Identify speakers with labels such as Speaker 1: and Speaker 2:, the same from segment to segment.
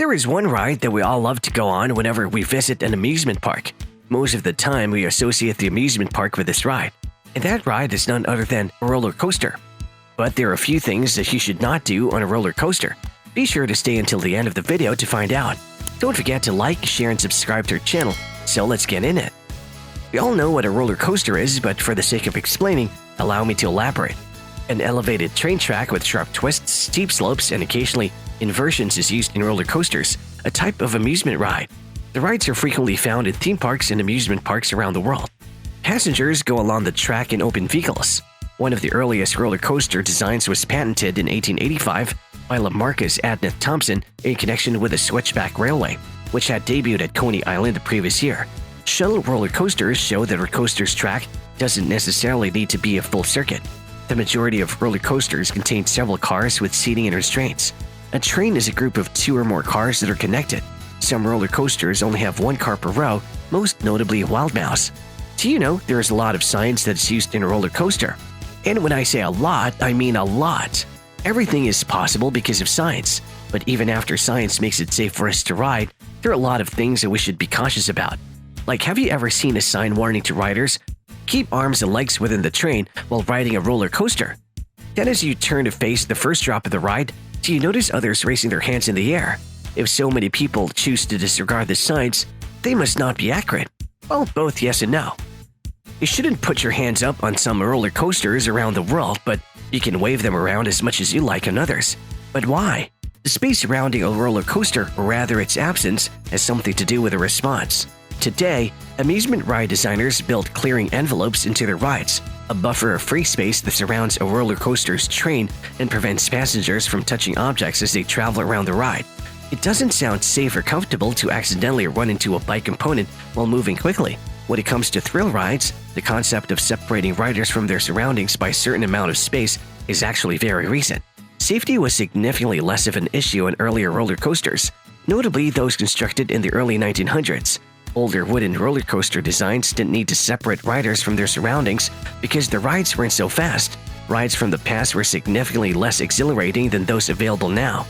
Speaker 1: There is one ride that we all love to go on whenever we visit an amusement park. Most of the time, we associate the amusement park with this ride, and that ride is none other than a roller coaster. But there are a few things that you should not do on a roller coaster. Be sure to stay until the end of the video to find out. Don't forget to like, share, and subscribe to our channel, so let's get in it. We all know what a roller coaster is, but for the sake of explaining, allow me to elaborate. An elevated train track with sharp twists, steep slopes, and occasionally inversions is used in roller coasters, a type of amusement ride. The rides are frequently found in theme parks and amusement parks around the world. Passengers go along the track in open vehicles. One of the earliest roller coaster designs was patented in 1885 by Lamarcus Adneth Thompson in connection with the Switchback Railway, which had debuted at Coney Island the previous year. Shuttle roller coasters show that a coaster's track doesn't necessarily need to be a full circuit. The majority of roller coasters contain several cars with seating and restraints. A train is a group of 2 or more cars that are connected. Some roller coasters only have 1 car per row, most notably Wild Mouse. Do you know there is a lot of science that's used in a roller coaster? And when I say a lot, I mean a lot. Everything is possible because of science, but even after science makes it safe for us to ride, there are a lot of things that we should be cautious about. Like, have you ever seen a sign warning to riders, keep arms and legs within the train while riding a roller coaster? Then as you turn to face the first drop of the ride, do you notice others raising their hands in the air? If so many people choose to disregard the signs, they must not be accurate. Well, both yes and no. You shouldn't put your hands up on some roller coasters around the world, but you can wave them around as much as you like on others. But why? The space surrounding a roller coaster, or rather its absence, has something to do with a response. Today, amusement ride designers build clearing envelopes into their rides, a buffer of free space that surrounds a roller coaster's train and prevents passengers from touching objects as they travel around the ride. It doesn't sound safe or comfortable to accidentally run into a bike component while moving quickly. When it comes to thrill rides, the concept of separating riders from their surroundings by a certain amount of space is actually very recent. Safety was significantly less of an issue in earlier roller coasters, notably those constructed in the early 1900s. Older wooden roller coaster designs didn't need to separate riders from their surroundings because the rides weren't so fast. Rides from the past were significantly less exhilarating than those available now.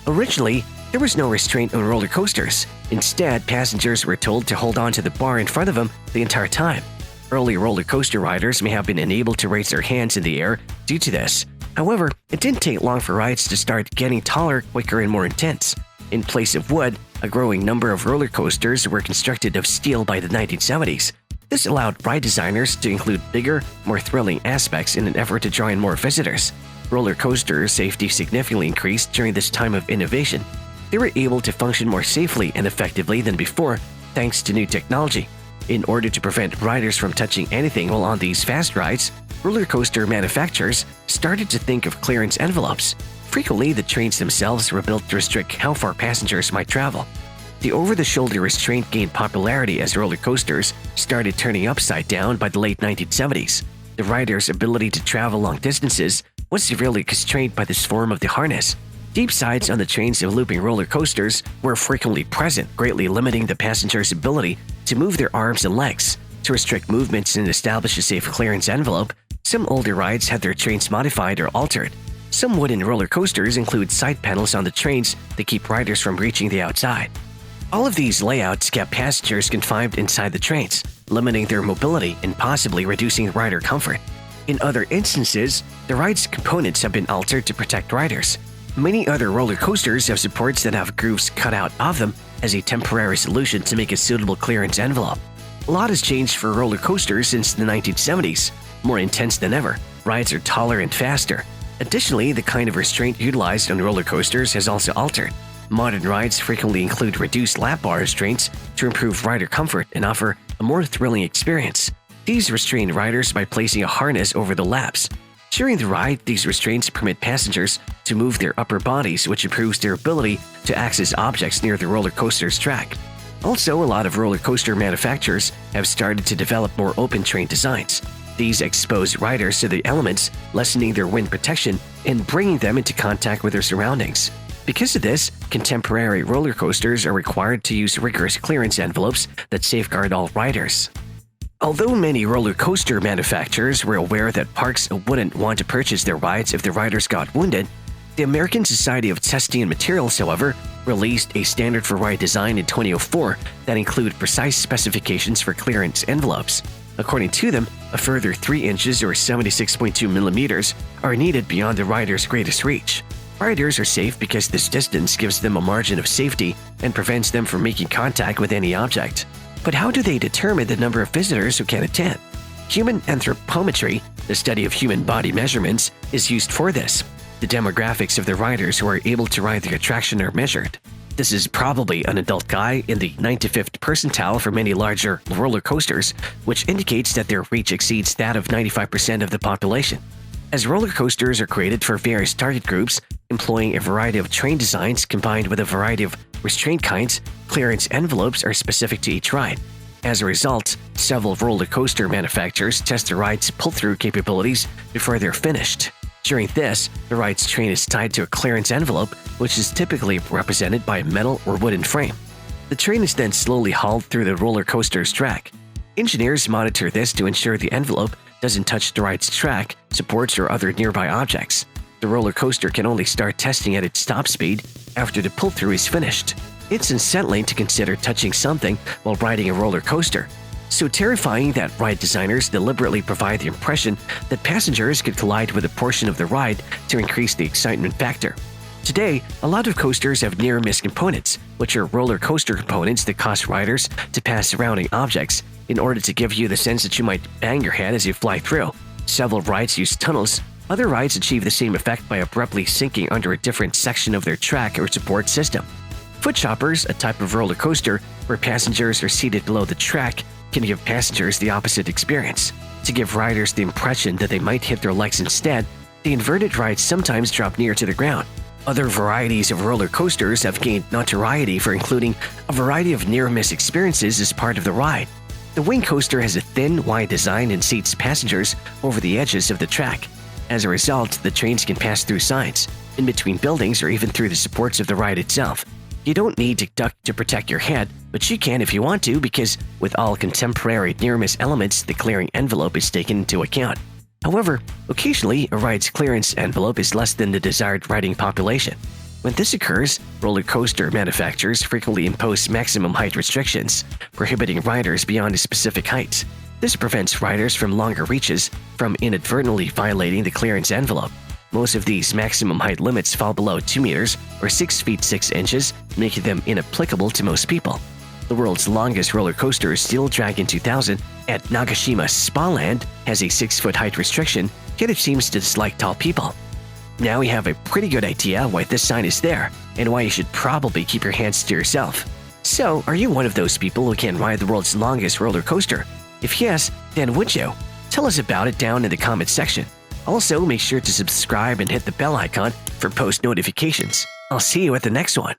Speaker 1: Originally, there was no restraint on roller coasters. Instead, passengers were told to hold on to the bar in front of them the entire time. Early roller coaster riders may have been unable to raise their hands in the air due to this. However, it didn't take long for rides to start getting taller, quicker, and more intense. In place of wood, a growing number of roller coasters were constructed of steel by the 1970s. This allowed ride designers to include bigger, more thrilling aspects in an effort to draw in more visitors. Roller coaster safety significantly increased during this time of innovation. They were able to function more safely and effectively than before thanks to new technology. In order to prevent riders from touching anything while on these fast rides, roller coaster manufacturers started to think of clearance envelopes. Frequently, the trains themselves were built to restrict how far passengers might travel. The over-the-shoulder restraint gained popularity as roller coasters started turning upside down by the late 1970s. The rider's ability to travel long distances was severely constrained by this form of the harness. Deep sides on the trains of looping roller coasters were frequently present, greatly limiting the passenger's ability to move their arms and legs. To restrict movements and establish a safe clearance envelope, some older rides had their trains modified or altered. Some wooden roller coasters include side panels on the trains that keep riders from reaching the outside. All of these layouts kept passengers confined inside the trains, limiting their mobility and possibly reducing rider comfort. In other instances, the ride's components have been altered to protect riders. Many other roller coasters have supports that have grooves cut out of them as a temporary solution to make a suitable clearance envelope. A lot has changed for roller coasters since the 1970s. More intense than ever, rides are taller and faster. Additionally, the kind of restraint utilized on roller coasters has also altered. Modern rides frequently include reduced lap bar restraints to improve rider comfort and offer a more thrilling experience. These restrain riders by placing a harness over the laps. During the ride, these restraints permit passengers to move their upper bodies, which improves their ability to access objects near the roller coaster's track. Also, a lot of roller coaster manufacturers have started to develop more open train designs. These expose riders to the elements, lessening their wind protection and bringing them into contact with their surroundings. Because of this, contemporary roller coasters are required to use rigorous clearance envelopes that safeguard all riders. Although many roller coaster manufacturers were aware that parks wouldn't want to purchase their rides if the riders got wounded, The American Society of Testing and Materials, however, released a standard for ride design in 2004 that include precise specifications for clearance envelopes. According to them, a further 3 inches or 76.2 millimeters are needed beyond the rider's greatest reach. Riders are safe because this distance gives them a margin of safety and prevents them from making contact with any object. But how do they determine the number of visitors who can attend? Human anthropometry, the study of human body measurements, is used for this. The demographics of the riders who are able to ride the attraction are measured. This is probably an adult guy in the 95th percentile for many larger roller coasters, which indicates that their reach exceeds that of 95% of the population. As roller coasters are created for various target groups, employing a variety of train designs combined with a variety of restraint kinds, clearance envelopes are specific to each ride. As a result, several roller coaster manufacturers test the ride's pull-through capabilities before they're finished. During this, the ride's train is tied to a clearance envelope, which is typically represented by a metal or wooden frame. The train is then slowly hauled through the roller coaster's track. Engineers monitor this to ensure the envelope doesn't touch the ride's track, supports, or other nearby objects. The roller coaster can only start testing at its top speed after the pull-through is finished. It's unsettling to consider touching something while riding a roller coaster. So terrifying that ride designers deliberately provide the impression that passengers could collide with a portion of the ride to increase the excitement factor. Today, a lot of coasters have near-miss components, which are roller coaster components that cause riders to pass surrounding objects in order to give you the sense that you might bang your head as you fly through. Several rides use tunnels. Other rides achieve the same effect by abruptly sinking under a different section of their track or support system. Foot choppers, a type of roller coaster where passengers are seated below the track, can give passengers the opposite experience. To give riders the impression that they might hit their legs instead, the inverted rides sometimes drop near to the ground. Other varieties of roller coasters have gained notoriety for including a variety of near-miss experiences as part of the ride. The wing coaster has a thin, wide design and seats passengers over the edges of the track. As a result, the trains can pass through signs, in between buildings, or even through the supports of the ride itself. You don't need to duck to protect your head, but you can if you want to because with all contemporary near-miss elements, the clearing envelope is taken into account. However, occasionally a ride's clearance envelope is less than the desired riding population. When this occurs, roller coaster manufacturers frequently impose maximum height restrictions, prohibiting riders beyond a specific height. This prevents riders from longer reaches from inadvertently violating the clearance envelope. Most of these maximum height limits fall below 2 meters or 6 feet 6 inches, making them inapplicable to most people. The world's longest roller coaster, Steel Dragon 2000 at Nagashima Spaland, has a 6-foot height restriction, yet it seems to dislike tall people. Now we have a pretty good idea why this sign is there and why you should probably keep your hands to yourself. So, are you one of those people who can ride the world's longest roller coaster? If yes, then would you? Tell us about it down in the comments section. Also, make sure to subscribe and hit the bell icon for post notifications. I'll see you at the next one.